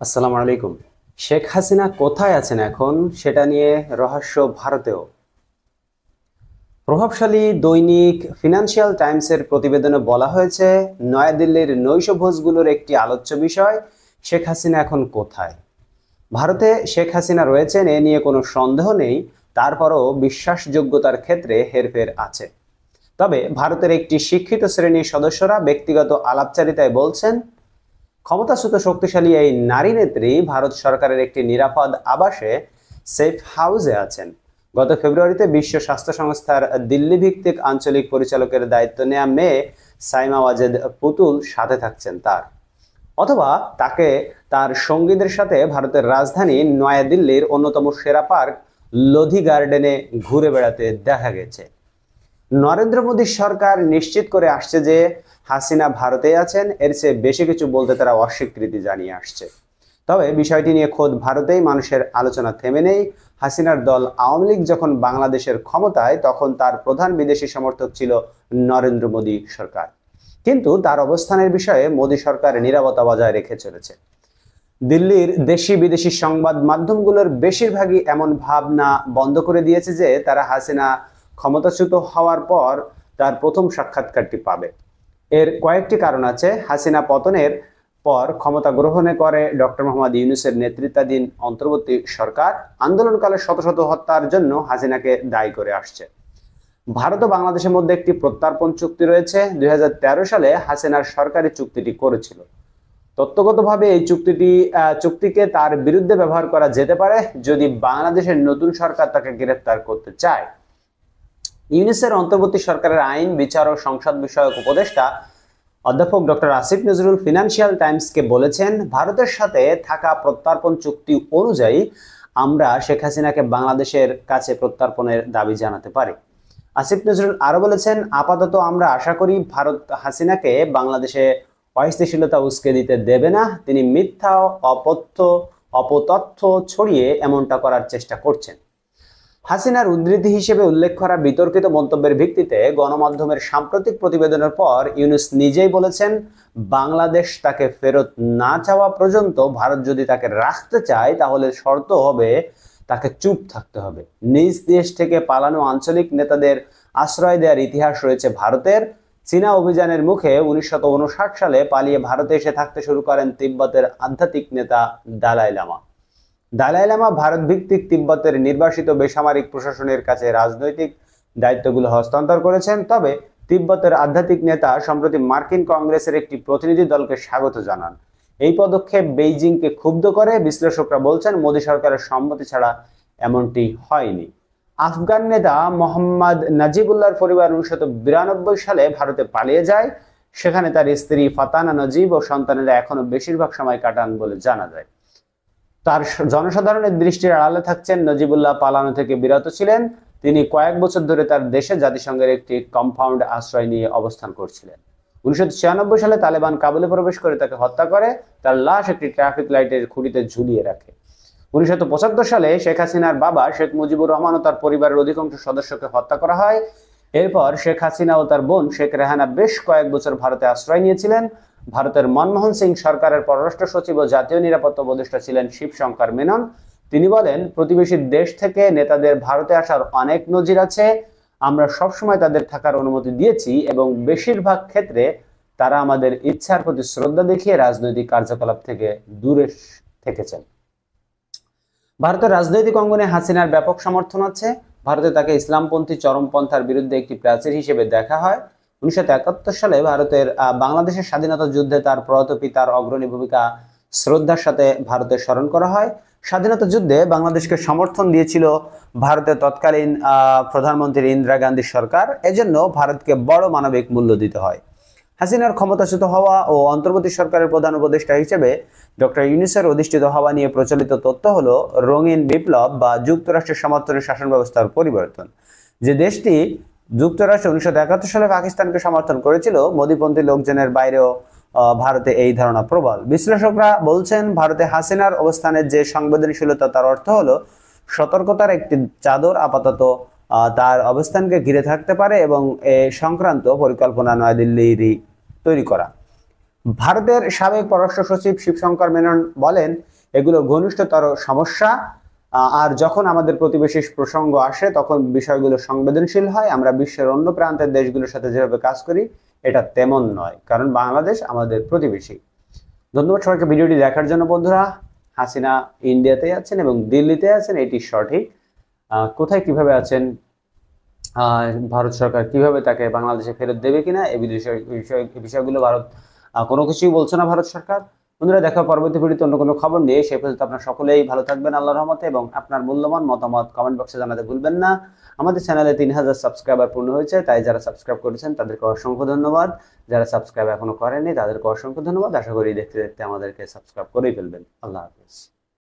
আসসালামু আলাইকুম। শেখ হাসিনা কোথায় আছেন এখন সেটা নিয়ে রহস্য ভারতেও। প্রভাবশালী দৈনিক ফিনান্সিয়াল টাইমসের প্রতিবেদনে বলা হয়েছে, নয়াদিল্লির নৈশভোজগুলোর একটি আলোচ্য বিষয় শেখ হাসিনা এখন কোথায়। ভারতে শেখ হাসিনা রয়েছেন এ নিয়ে কোনো সন্দেহ নেই, তারপরও বিশ্বাসযোগ্যতার ক্ষেত্রে হেরফের আছে। তবে ভারতের একটি শিক্ষিত শ্রেণীর সদস্যরা ব্যক্তিগত আলাপচারিতায় বলছেন, ক্ষমতাচ্যুত শক্তিশালী এই নারী নেত্রী ভারত সরকারের একটি নিরাপদ আবাসে সেফ হাউসে আছেন। গত ফেব্রুয়ারিতে বিশ্ব স্বাস্থ্য সংস্থার দিল্লি ভিত্তিক আঞ্চলিক পরিচালকের দায়িত্ব নেওয়া মেয়ে সাইমা ওয়াজেদ পুতুল সাথে থাকছেন তার, অথবা তাকে তার সঙ্গীদের সাথে ভারতের রাজধানী নয়াদিল্লির অন্যতম সেরা পার্ক লোধি গার্ডেনে ঘুরে বেড়াতে দেখা গেছে। নরেন্দ্র মোদী সরকার নিশ্চিত করে আসছে যে হাসিনা ভারতে আছেন, এর চেয়ে বেশি কিছু বলতে তারা অস্বীকৃতি জানিয়ে আসছে। তবে বিষয়টি নিয়ে খোদ ভারতেই মানুষের আলোচনা থেমে নেই। হাসিনার দল আওয়ামী লীগ যখন বাংলাদেশের ক্ষমতায়, তখন তার প্রধান বিদেশি সমর্থক ছিল নরেন্দ্র মোদী সরকার, কিন্তু তার অবস্থানের বিষয়ে মোদী সরকার নীরবতা বজায় রেখে চলেছে। দিল্লির দেশি বিদেশি সংবাদ মাধ্যমগুলোর বেশিরভাগই এমন ভাবনা বন্ধ করে দিয়েছে যে তারা হাসিনা ক্ষমতাচ্যুত হওয়ার পর তার প্রথম সাক্ষাৎকারটি পাবে। এর কয়েকটি কারণ আছে। হাসিনা পতনের পর ক্ষমতা গ্রহণে করে ডক্টর মোহাম্মদ ইউনূসের নেতৃত্বাধীন অন্তর্বর্তী সরকার আন্দোলনকালে শত শত হত্যার জন্য হাসিনাকে দায়ী করে আসছে। ভারত ও বাংলাদেশের মধ্যে একটি প্রত্যর্পণ চুক্তি রয়েছে। 2013 সালে হাসিনার সরকারি চুক্তিটি করেছিল। তত্ত্বগতভাবে এই চুক্তিকে তার বিরুদ্ধে ব্যবহার করা যেতে পারে যদি বাংলাদেশের নতুন সরকার তাকে গ্রেফতার করতে চায়। ইউনূসের অন্তর্বর্তী সরকারের আইন, বিচার ও সংসদ বিষয়ক উপদেষ্টা অধ্যাপক ডক্টর আসিফ নজরুল ফিনান্সিয়াল টাইমসকে বলেছেন, ভারতের সাথে থাকা প্রত্যর্পণ চুক্তি অনুযায়ী আমরা শেখ হাসিনাকে বাংলাদেশের কাছে প্রত্যর্পণের দাবি জানাতে পারি। আসিফ নজরুল আরো বলেছেন, আপাতত আমরা আশা করি ভারত হাসিনাকে বাংলাদেশে অস্থিতিশীলতা উস্কে দিতে দেবে না। তিনি মিথ্যা অপতথ্য ছড়িয়ে এমনটা করার চেষ্টা করছেন। হাসিনার উদ্ধৃতি হিসেবে উল্লেখ করা বিতর্কিত মন্তব্যের ভিত্তিতে গণমাধ্যমের সাম্প্রতিক প্রতিবেদনের পর ইউনূস নিজেই বলেছেন, বাংলাদেশ তাকে ফেরত না চাওয়া পর্যন্ত ভারত যদি তাকে রাখতে চায় তাহলে শর্ত হবে তাকে চুপ থাকতে হবে। নিজ দেশ থেকে পালানো আঞ্চলিক নেতাদের আশ্রয় দেওয়ার ইতিহাস রয়েছে ভারতের। চীনা অভিযানের মুখে 1959 সালে পালিয়ে ভারতে এসে থাকতে শুরু করেন তিব্বতের আধ্যাত্মিক নেতা দালাই লামা। দালাই লামা ভারত ভিত্তিক তিব্বতের নির্বাসিত বেসামরিক প্রশাসনের কাছে রাজনৈতিক দায়িত্বগুলো হস্তান্তর করেছেন। তবে তিব্বতের আধ্যাত্মিক নেতা সম্প্রতি মার্কিন কংগ্রেসের একটি প্রতিনিধি দলকে স্বাগত জানান। এই পদক্ষেপ বেইজিংকে ক্ষুব্ধ করে। বিশ্লেষকরা বলছেন, মোদী সরকারের সম্মতি ছাড়া এমনটি হয়নি। আফগান নেতা মোহাম্মদ নাজিবুল্লাহর পরিবার 1992 সালে ভারতে পালিয়ে যায়। সেখানে তার স্ত্রী ফাতানা নজিব ও সন্তানেরা এখনো বেশিরভাগ সময় কাটান বলে জানা যায়। তার জনসাধারণের দৃষ্টির আড়ালে থাকছেন। নজিবুল্লাহ পালানো থেকে বিরত ছিলেন। তিনি কয়েক বছর ধরে তার দেশে জাতিসংঘের একটি কম্পাউন্ড আশ্রয় নিয়ে অবস্থান করছিলেন। 1996 সালে তালেবান কাবুলে প্রবেশ করে তাকে হত্যা করে। তার লাশ একটি ট্রাফিক লাইটের খুঁটিতে ঝুলিয়ে রাখে। 1975 সালে শেখ হাসিনার বাবা শেখ মুজিবুর রহমান ও তার পরিবারের অধিকাংশ সদস্যকে হত্যা করা হয়। এরপর শেখ হাসিনা ও তার বোন শেখ রেহানা বেশ কয়েক বছর ভারতে আশ্রয় নিয়েছিলেন। ভারতের মনমোহন সিং সরকারের পররাষ্ট্র সচিব ও জাতীয় নিরাপত্তা উপদেষ্টা ছিলেন শিবশঙ্কর মেনন। তিনি বলেন, প্রতিবেশী দেশ থেকে নেতাদের ভারতে আসার অনেক নজির আছে। আমরা সবসময় তাদের থাকার অনুমতি দিয়েছি এবং বেশিরভাগ ক্ষেত্রে তারা আমাদের ইচ্ছার প্রতি শ্রদ্ধা দেখিয়ে রাজনৈতিক কার্যকলাপ থেকে দূরে থেকেছেন। ভারতের রাজনৈতিক অঙ্গনে হাসিনার ব্যাপক সমর্থন আছে। ভারতে তাকে ইসলামপন্থী চরমপন্থার বিরুদ্ধে একটি প্রাচীর হিসেবে দেখা হয়। 1971 সালে ভারতের বাংলাদেশের স্বাধীনতা যুদ্ধে তার প্রয়াত পিতার অগ্রণী ভূমিকা শ্রদ্ধার সাথে ভারতের স্মরণ করা হয়। স্বাধীনতা যুদ্ধে বাংলাদেশকে সমর্থন দিয়েছিল ভারতের তৎকালীন প্রধানমন্ত্রী ইন্দিরা গান্ধী সরকার। এজন্য ভারতকে বড় মানবিক মূল্য দিতে হয়। হাসিনার ক্ষমতাচ্যুত হওয়া ও অন্তর্বর্তী সরকারের প্রধান উপদেষ্টা হিসেবে ডক্টর ইউনূসের অধিষ্ঠিত হওয়া নিয়ে প্রচলিত তথ্য হলো রঙিন বিপ্লব বা যুক্তরাষ্ট্রের সমর্থনে শাসন ব্যবস্থার পরিবর্তন। যে দেশটি যুক্তরাষ্ট্র 1971 সালে পাকিস্তানকে সমর্থন করেছিল, মোদীপন্থী লোকজনের বাইরেও ভারতে এই ধারণা প্রবল। বিশ্লেষকরা বলছেন, ভারতে হাসিনার অবস্থানের যে সংবেদনশীলতা, তার অর্থ হলো সতর্কতার একটি চাদর আপাতত তার অবস্থানকে ঘিরে থাকতে পারে এবং এ সংক্রান্ত পরিকল্পনা নয়াদিল্লিরই তৈরি করা। ভারতের সাবেক পররাষ্ট্র সচিব শিবশঙ্কর মেনন বলেন, এগুলো ঘনিষ্ঠতর সমস্যা। আর যখন আমাদের প্রতিবেশী প্রসঙ্গ আসে তখন বিষয়গুলো সংবেদনশীল হয়। আমরা বিশ্বের অন্য প্রান্তের দেশগুলোর সাথে যেভাবে কাজ করি এটা তেমন নয়, কারণ বাংলাদেশ আমাদের প্রতিবেশী। ধন্যবাদ সবাইকে ভিডিওটি দেখার জন্য। বন্ধুরা, হাসিনা ইন্ডিয়াতে আছেন এবং দিল্লিতে আছেন, এটি সঠিক। কোথায় কিভাবে আছেন, ভারত সরকার কিভাবে তাকে বাংলাদেশে ফেরত দেবে কিনা এই বিষয়গুলো ভারত কোনো কিছুই বলছে না ভারত সরকার। বন্ধুরা, দেখা পরবর্তী ভিডিওতে অন্য কোনো খবর নিয়ে। সেই পর্যন্ত আপনারা সকলেই ভালো থাকবেন আল্লাহর রহমতে, এবং আপনার মূল্যবান মতামত কমেন্ট বক্সে জানাতে ভুলবেন না। আমাদের চ্যানেলে 3000 সাবস্ক্রাইবার পূর্ণ হয়েছে, তাই যারা সাবস্ক্রাইব করেছেন তাদেরকে অসংখ্য ধন্যবাদ। যারা সাবস্ক্রাইব এখনো করেনি তাদেরকে অসংখ্য ধন্যবাদ। আশা করি দেখতে দেখতে আমাদেরকে সাবস্ক্রাইব করেই ফেলবেন। আল্লাহ হাফেজ।